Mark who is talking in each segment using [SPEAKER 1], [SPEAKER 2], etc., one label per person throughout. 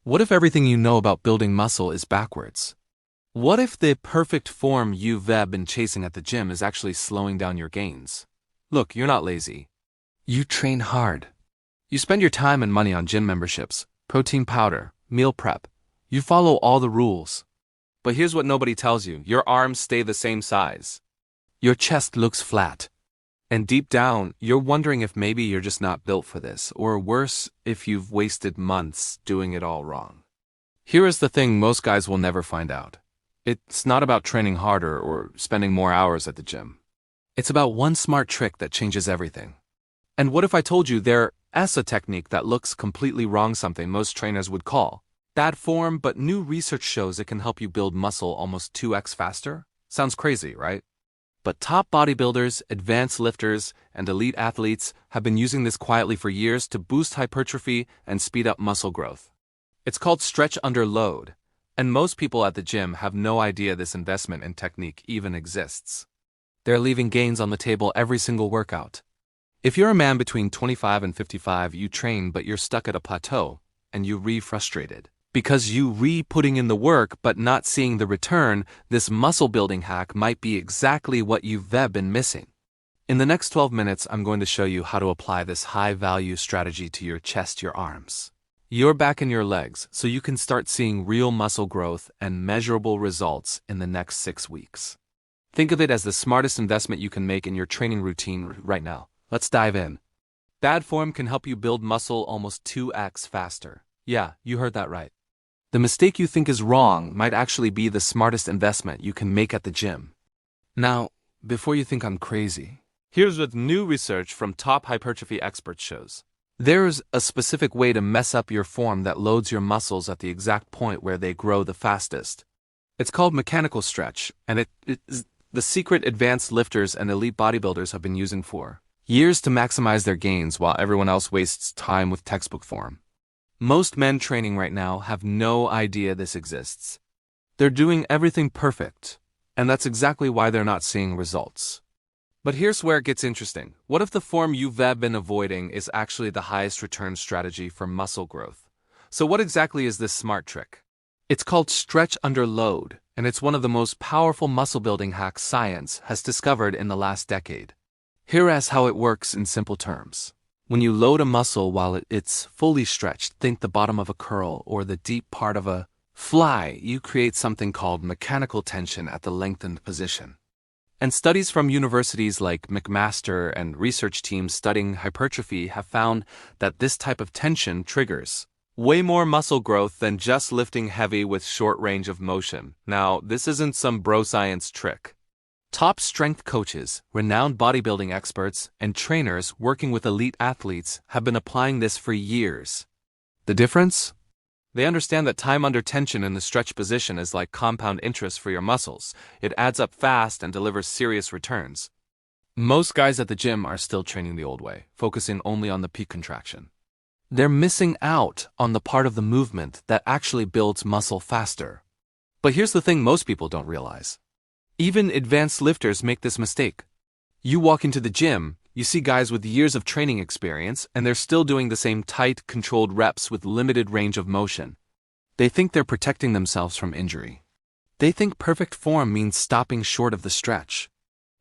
[SPEAKER 1] What if everything you know about building muscle is backwards? What if the perfect form you've been chasing at the gym is actually slowing down your gains? Look, you're not lazy. You train hard. You spend your time and money on gym memberships, protein powder, meal prep. You follow all the rules. But here's what nobody tells you. Your arms stay the same size. Your chest looks flat. And deep down, you're wondering if maybe you're just not built for this, or worse, if you've wasted months doing it all wrong. Here is the thing most guys will never find out. It's not about training harder or spending more hours at the gym. It's about one smart trick that changes everything. And what if I told you there's a technique that looks completely wrong, something most trainers would call bad form, but new research shows it can help you build muscle almost 2x faster? Sounds crazy, right? But top bodybuilders, advanced lifters, and elite athletes have been using this quietly for years to boost hypertrophy and speed up muscle growth. It's called stretch under load, and most people at the gym have no idea this investment and technique even exists. They're leaving gains on the table every single workout. If you're a man between 25 and 55, you train but you're stuck at a plateau, and you frustrated. Because you putting in the work but not seeing the return, this muscle building hack might be exactly what you've been missing. In the next 12 minutes, I'm going to show you how to apply this high-value strategy to your chest, your arms, your back and your legs, so you can start seeing real muscle growth and measurable results in the next 6 weeks. Think of it as the smartest investment you can make in your training routine right now. Let's dive in. Bad form can help you build muscle almost 2x faster. Yeah, you heard that right. The mistake you think is wrong might actually be the smartest investment you can make at the gym. Now, before you think I'm crazy, here's what new research from top hypertrophy experts shows. There's a specific way to mess up your form that loads your muscles at the exact point where they grow the fastest. It's called mechanical stretch, and it is the secret advanced lifters and elite bodybuilders have been using for years to maximize their gains while everyone else wastes time with textbook form. Most men training right now have no idea this exists. They're doing everything perfect, and that's exactly why they're not seeing results. But here's where it gets interesting. What if the form you've been avoiding is actually the highest return strategy for muscle growth? So what exactly is this smart trick? It's called stretch under load, and it's one of the most powerful muscle building hacks science has discovered in the last decade. Here is how it works in simple terms. When you load a muscle while it's fully stretched, think the bottom of a curl or the deep part of a fly, you create something called mechanical tension at the lengthened position. And studies from universities like McMaster and research teams studying hypertrophy have found that this type of tension triggers way more muscle growth than just lifting heavy with short range of motion. Now, this isn't some bro science trick. Top strength coaches, renowned bodybuilding experts, and trainers working with elite athletes have been applying this for years. The difference? They understand that time under tension in the stretch position is like compound interest for your muscles. It adds up fast and delivers serious returns. Most guys at the gym are still training the old way, focusing only on the peak contraction. They're missing out on the part of the movement that actually builds muscle faster. But here's the thing most people don't realize. Even advanced lifters make this mistake. You walk into the gym, you see guys with years of training experience, and they're still doing the same tight, controlled reps with limited range of motion. They think they're protecting themselves from injury. They think perfect form means stopping short of the stretch.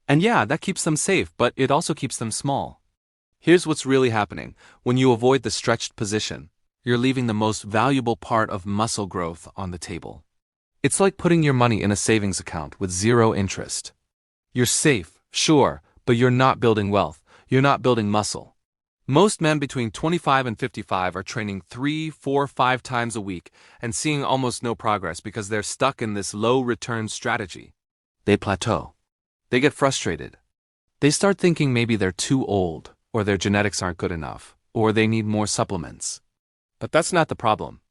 [SPEAKER 1] And yeah, that keeps them safe, but it also keeps them small. Here's what's really happening. When you avoid the stretched position, you're leaving the most valuable part of muscle growth on the table. It's like putting your money in a savings account with zero interest. You're safe, sure, but you're not building wealth. You're not building muscle. Most men between 25 and 55 are training 3, 4, 5 times a week and seeing almost no progress because they're stuck in this low-return strategy. They plateau. They get frustrated. They start thinking maybe they're too old, or their genetics aren't good enough, or they need more supplements. But that's not the problem.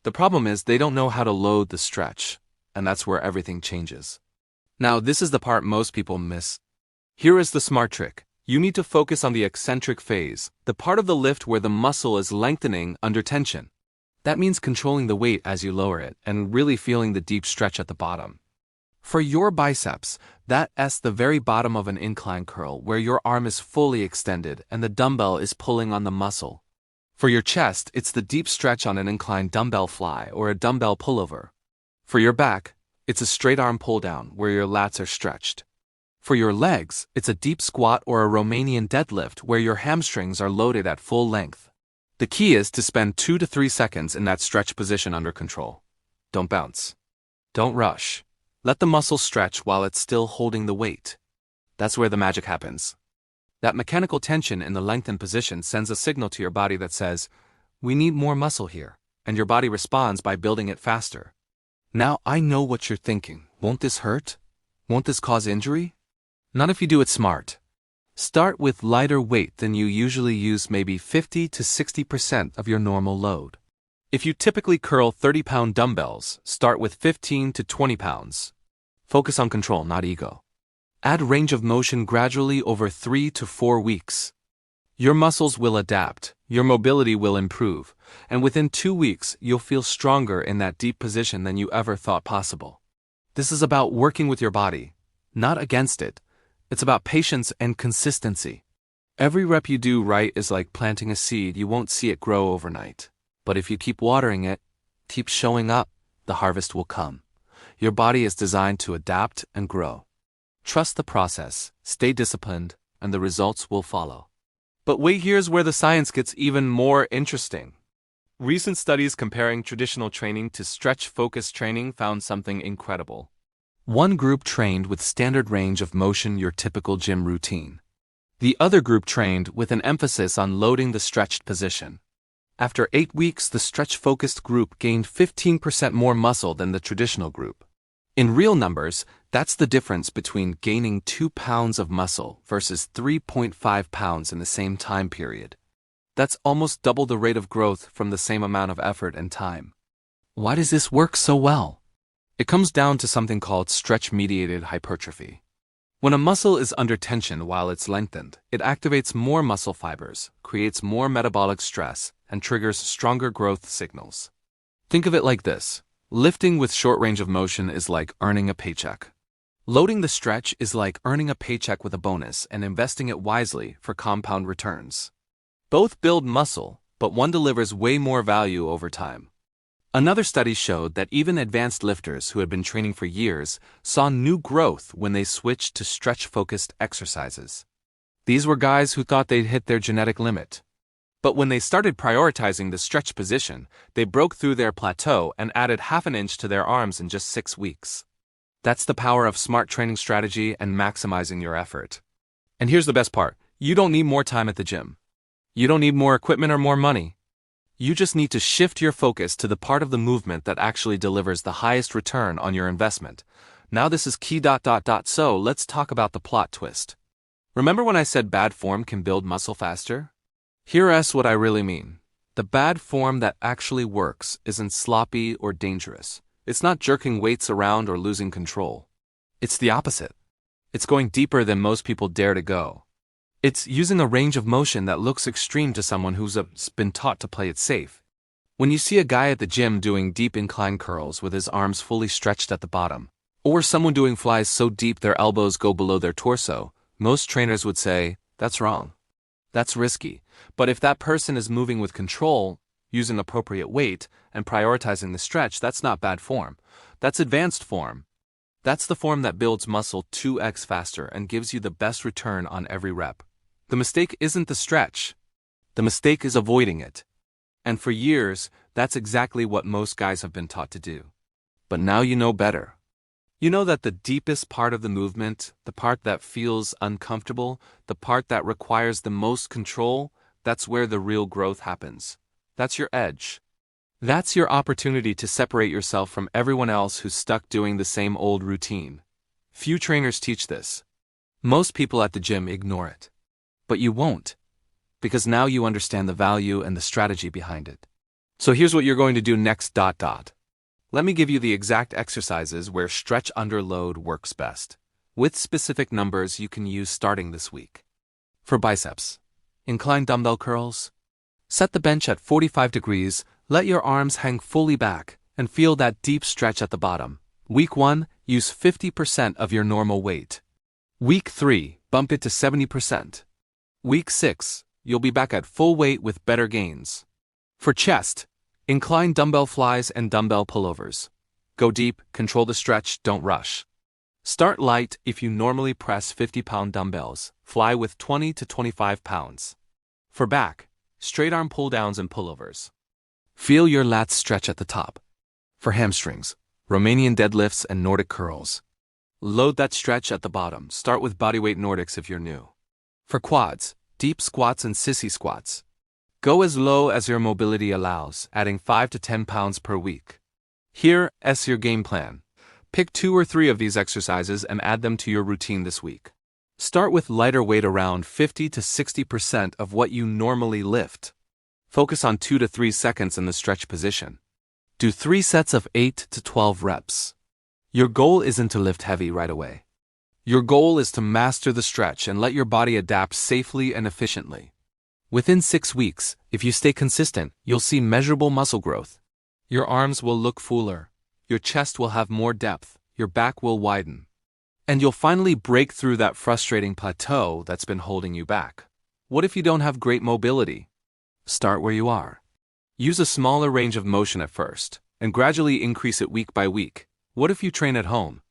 [SPEAKER 1] The problem is they don't know how to load the stretch, and that's where everything changes. Now, this is the part most people miss. Here is the smart trick. You need to focus on the eccentric phase, the part of the lift where the muscle is lengthening under tension. That means controlling the weight as you lower it and really feeling the deep stretch at the bottom. For your biceps, that's the very bottom of an incline curl where your arm is fully extended and the dumbbell is pulling on the muscle. For your chest, it's the deep stretch on an inclined dumbbell fly or a dumbbell pullover. For your back, it's a straight arm pull down where your lats are stretched. For your legs, it's a deep squat or a Romanian deadlift where your hamstrings are loaded at full length. The key is to spend 2 to 3 seconds in that stretch position under control. Don't bounce. Don't rush. Let the muscle stretch while it's still holding the weight. That's where the magic happens. That mechanical tension in the lengthened position sends a signal to your body that says, "We need more muscle here," and your body responds by building it faster. Now I know what you're thinking. Won't this hurt? Won't this cause injury? Not if you do it smart. Start with lighter weight than you usually use, maybe 50 to 60% of your normal load. If you typically curl 30-pound dumbbells, start with 15 to 20 pounds. Focus on control, not ego. Add range of motion gradually over 3 to 4 weeks. Your muscles will adapt, your mobility will improve, and within 2 weeks you'll feel stronger in that deep position than you ever thought possible. This is about working with your body, not against it. It's about patience and consistency. Every rep you do right is like planting a seed. You won't see it grow overnight. But if you keep watering it, keep showing up, the harvest will come. Your body is designed to adapt and grow. Trust the process, stay disciplined, and the results will follow. But wait, here's where the science gets even more interesting. Recent studies comparing traditional training to stretch-focused training found something incredible. One group trained with standard range of motion, your typical gym routine. The other group trained with an emphasis on loading the stretched position. After 8 weeks, the stretch-focused group gained 15% more muscle than the traditional group. In real numbers, that's the difference between gaining 2 pounds of muscle versus 3.5 pounds in the same time period. That's almost double the rate of growth from the same amount of effort and time. Why does this work so well? It comes down to something called stretch-mediated hypertrophy. When a muscle is under tension while it's lengthened, it activates more muscle fibers, creates more metabolic stress, and triggers stronger growth signals. Think of it like this. Lifting with short range of motion is like earning a paycheck. Loading the stretch is like earning a paycheck with a bonus and investing it wisely for compound returns. Both build muscle, but one delivers way more value over time. Another study showed that even advanced lifters who had been training for years saw new growth when they switched to stretch-focused exercises. These were guys who thought they'd hit their genetic limit. But when they started prioritizing the stretch position, they broke through their plateau and added half an inch to their arms in just 6 weeks. That's the power of smart training strategy and maximizing your effort. And here's the best part. You don't need more time at the gym. You don't need more equipment or more money. You just need to shift your focus to the part of the movement that actually delivers the highest return on your investment. Now this is key. So let's talk about the plot twist. Remember when I said bad form can build muscle faster? Here's what I really mean. The bad form that actually works isn't sloppy or dangerous. It's not jerking weights around or losing control. It's the opposite. It's going deeper than most people dare to go. It's using a range of motion that looks extreme to someone who's been taught to play it safe. When you see a guy at the gym doing deep incline curls with his arms fully stretched at the bottom, or someone doing flies so deep their elbows go below their torso, most trainers would say, that's wrong. That's risky. But if that person is moving with control, using appropriate weight, and prioritizing the stretch, that's not bad form. That's advanced form. That's the form that builds muscle 2x faster and gives you the best return on every rep. The mistake isn't the stretch. The mistake is avoiding it. And for years, that's exactly what most guys have been taught to do. But now you know better. You know that the deepest part of the movement, the part that feels uncomfortable, the part that requires the most control, that's where the real growth happens. That's your edge. That's your opportunity to separate yourself from everyone else who's stuck doing the same old routine. Few trainers teach this. Most people at the gym ignore it. But you won't, because now you understand the value and the strategy behind it. So here's what you're going to do next. Let me give you the exact exercises where stretch under load works best, with specific numbers you can use starting this week. For biceps, incline dumbbell curls. Set the bench at 45 degrees, let your arms hang fully back, and feel that deep stretch at the bottom. Week 1, use 50% of your normal weight. Week 3, bump it to 70%. Week 6, you'll be back at full weight with better gains. For chest, incline dumbbell flies and dumbbell pullovers. Go deep, control the stretch, don't rush. Start light. If you normally press 50-pound dumbbells, fly with 20 to 25 pounds. For back, straight arm pull-downs and pullovers. Feel your lats stretch at the top. For hamstrings, Romanian deadlifts and Nordic curls. Load that stretch at the bottom. Start with bodyweight Nordics if you're new. For quads, deep squats and sissy squats. Go as low as your mobility allows, adding 5 to 10 pounds per week. Here's your game plan. Pick 2 or 3 of these exercises and add them to your routine this week. Start with lighter weight around 50 to 60% of what you normally lift. Focus on 2 to 3 seconds in the stretch position. Do 3 sets of 8 to 12 reps. Your goal isn't to lift heavy right away. Your goal is to master the stretch and let your body adapt safely and efficiently. Within 6 weeks, if you stay consistent, you'll see measurable muscle growth. Your arms will look fuller. Your chest will have more depth. Your back will widen. And you'll finally break through that frustrating plateau that's been holding you back. What if you don't have great mobility? Start where you are. Use a smaller range of motion at first, and gradually increase it week by week. What if you train at home?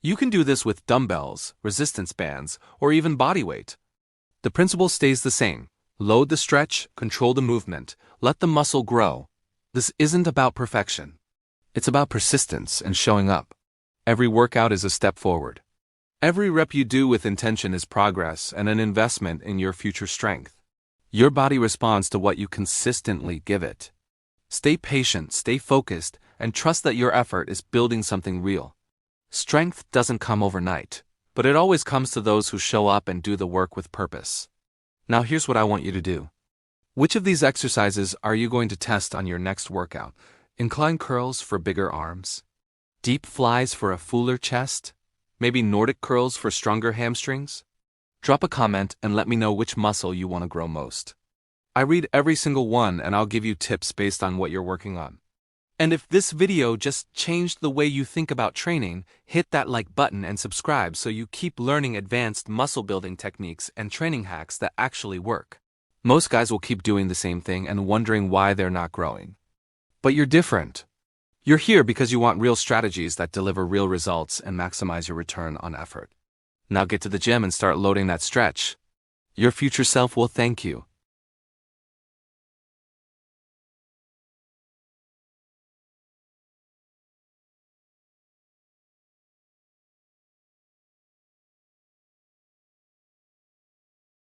[SPEAKER 1] You can do this with dumbbells, resistance bands, or even body weight. The principle stays the same. Load the stretch, control the movement, let the muscle grow. This isn't about perfection. It's about persistence and showing up. Every workout is a step forward. Every rep you do with intention is progress and an investment in your future strength. Your body responds to what you consistently give it. Stay patient, stay focused, and trust that your effort is building something real. Strength doesn't come overnight, but it always comes to those who show up and do the work with purpose. Now here's what I want you to do. Which of these exercises are you going to test on your next workout? Incline curls for bigger arms? Deep flies for a fuller chest? Maybe Nordic curls for stronger hamstrings? Drop a comment and let me know which muscle you want to grow most. I read every single one and I'll give you tips based on what you're working on. And if this video just changed the way you think about training, hit that like button and subscribe so you keep learning advanced muscle building techniques and training hacks that actually work. Most guys will keep doing the same thing and wondering why they're not growing. But you're different. You're here because you want real strategies that deliver real results and maximize your return on effort. Now get to the gym and start loading that stretch. Your future self will thank you.